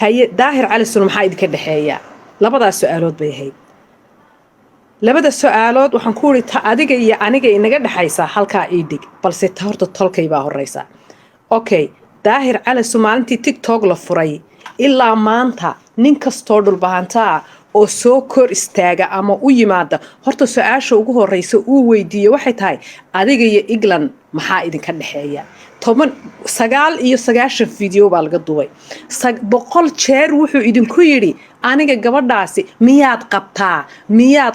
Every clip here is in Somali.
haye daahir cali sun maxaa idinka dhexeeya labadaas su'aalood bay ahayd labada su'aalood waxaan ku yiri ta adiga iyo aniga inaga dhaxaysa halka ii dhig balse ta horta tolkay baa horeysa okay daahir cali sun maalintii TikTok la furay ilaa maanta nin kastoo dhulbahanta oo soo kor istaaga ama u yimaada horta su'aasha ugu horeysa uu weydiiyo waxay tahay adiga iyo England maxaa idinka dhaxeeya 9 video baa laga duubay 100 jeer wuxuu idinku yiri aniga gabadhaasi miyaad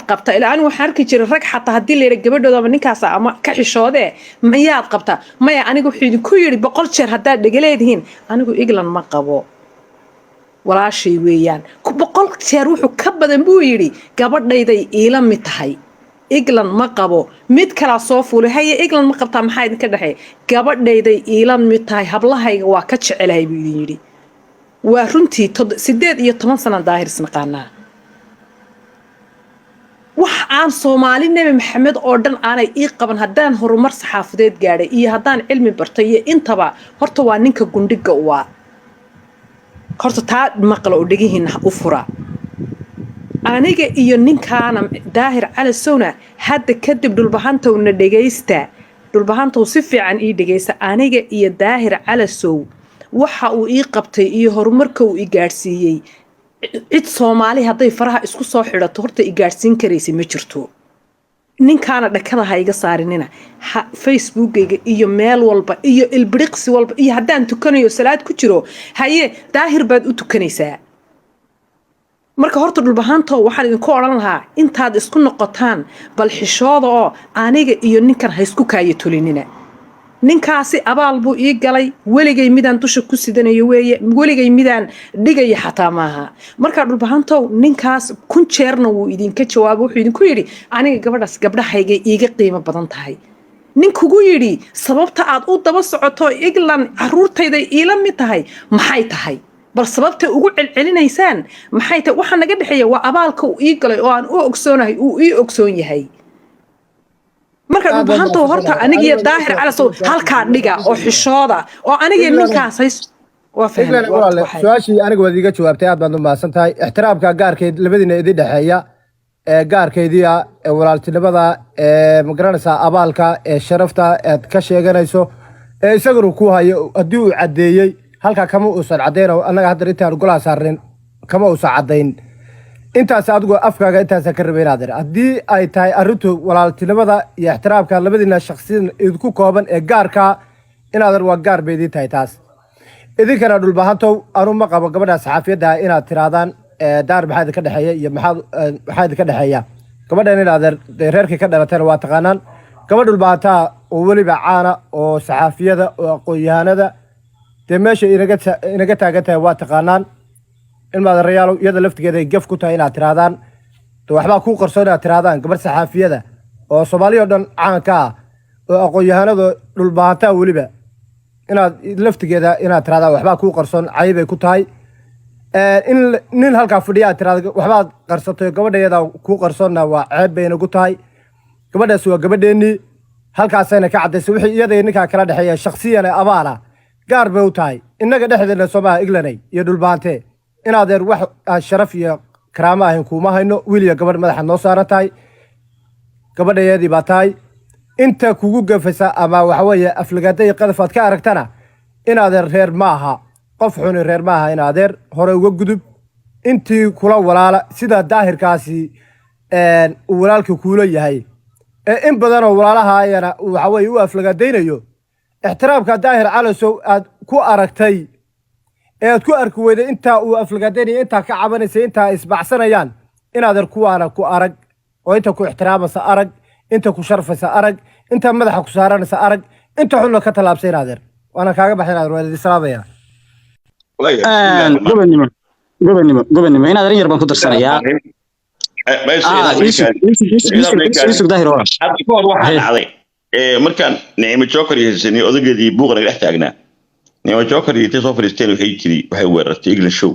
qabtaa ilaa anigu waxaan arki jiray rag xataa hadii la yiraahdo gabadhooda ama ninkaas ama ka xishoode miyaad qabtaa maya anigu wuxuu idinku yiri 100 jeer hadaa dhagaleedihiin anigu England ma qabo walaashay weeyaan 100 jeer wuxuu ka badan buu yiri gabadhayday iila mid tahay England ma qabo mid kala soo fuulay haye England ma qabtaa maxay idinka dhaxay gabadhayday iila mid tahay hablahayga waa ka jecelahay buu yiri waa runtii 18 sano daahir isnaqaanaa wax aan Soomaali nabi maxamed oo dhan aanay ii qaban hadaan horumar saxaafadeed gaaray iyo hadaan cilmi bartay iyo intaba horta waa ninka gundhiga waa horta taa maqlo oo dhagihiina u fura aniga iyo ninkaana daahir cali sowna hadda kadib dhulbahantowna dhageysta dhulbahantow si fiican ii dhageysta aniga iyo daahir cali sow waxa uu ii qabtay iyo horumarka uu ii gaarsiiyay cid Soomaali haday faraha isku soo xidhato horta ii gaarsiin kareysay ma jirto ninkaana dhakada ha iga saarinina Facebook-gayga iyo meel walba iyo ilbriqsi walba iyo hadaan tukanayo salaad ku jiro haye daahir baad u tukanaysaa marka horta dhulbahanto waxaan idinku oran lahaa intaad isku noqotaan bal xishooda oo aniga iyo ninkan ha isku kaayo tulinina ninkaasi abaal buu ii galay waligay midaan dusha ku sidanayo weeye waligay midaan dhigay xataa maaha marka dhulbahanto ninkaas kun jeerna wuu idinka jawaabo wuxuu idinku yiri aniga gabadhaas gabdhahayga iiga qiimo badan tahay ninkugu yiri sababta aad u daba socoto England caruurtayda iila mid tahay maxay tahay bal sababta ugu celcelinaysaan maxay tahay waxa naga dhaxeeya waa abaalka uu ii galay oo aan u ogsoonahay uu ii ogsoon yahay marka dhulbahanto horta aniga iyo daahir cali sow halka dhiga oo xishooda oo aniga ninkaas waa fahmay su'aashii aniga wadiga jawaabtay aad baan u maasan tahay ixtiraamka gaarkeed labadina idin dhaxeeya gaarkeedii walaaltinimada ma garanaysaa abaalka sharafta aad ka sheeganayso isaguna ku hayo hadii uu cadeeyay halka kama uusan cadeyn anaga hadda intaan golaha saareen kama uusan cadeyn intaas adigu afkaaga intaas ka rabeynaadir hadii ay tahay arintu walaaltinimada iyo ixtiraamka labadina shakhsiyan idinku kooban ee gaarka inaad waa gaar beedii tahay taas idinkana dhulbahanto anu ma qabo gabadha saxaafiyada inaad tiraadaan daar maxaa ka dhaxeeya iyo maxaa ka dhaxeeya gabadhan inaad reerkii ka dhalatay waa taqaanaan gabadh dhulbahanta oo waliba caana oo saxaafiyada oo aqoon-yahanada meesha inaga taagan tahay waa taqaanaan in maad reyaalo iyada laftigeeda ay gaf ku tahay inaad tiraadaan waxba ku qarsoon inaad tiraadaan gabadh saxaafiyada oo Soomaaliya dhan caanka ah oo aqoon-yahanada dhulbahanta waliba inaad laftigeeda inaad tiraadaan waxba ku qarsoon cayb ay ku tahay in nin halka fadhiya tiraad waxba qarsato gabadheeda ku qarsoonna waa cayb bay inagu tahay gabadhaas waa gabadheeni halkaasayna ka cadeysay wixii iyada ninka kala dhaxeeya shakhsiyan abaala gaar bay u tahay inaga dhexdeena Soomaaliya England iyo dhulbaante inaadeer wax sharaf iyo karaama ahayn kuma hayno wiliya gabadh madaxa noo saaran tahay gabadheedii baa tahay inta kugu gafaysa ama waxa weeye aflagaaday qadfaad ka aragtana inaadeer reer maaha qof xun reer maaha inaadeer hore uga gudub intii kula walaala sida daahirkaasi uu walaalka kuula yahay in badan oo walaalaha ayana waxa weeye u aflagaadaynayo ixtiraamka daahir cali sow aad ku aragtay aad ku arki weyday inta uu aflagaadaynayo inta ka cabanaysa inta isbacsanayaan inaadeer kuwaana ku arag oo inta ku ixtiraamaysa arag inta ku sharfaysa arag inta madaxa ku saaranaysa arag inta xulna ka talaabsay inaadeer waana kaaga baxay inaadeer waa salaamaya gobonimo inaadeer yar baan ku darsanayaa يوسف داهر هذا markaan Naima Joker iyo odageedii buuq laga dhex taagnaa Naima Joker iyo Tesofristeen waxay weerartay England show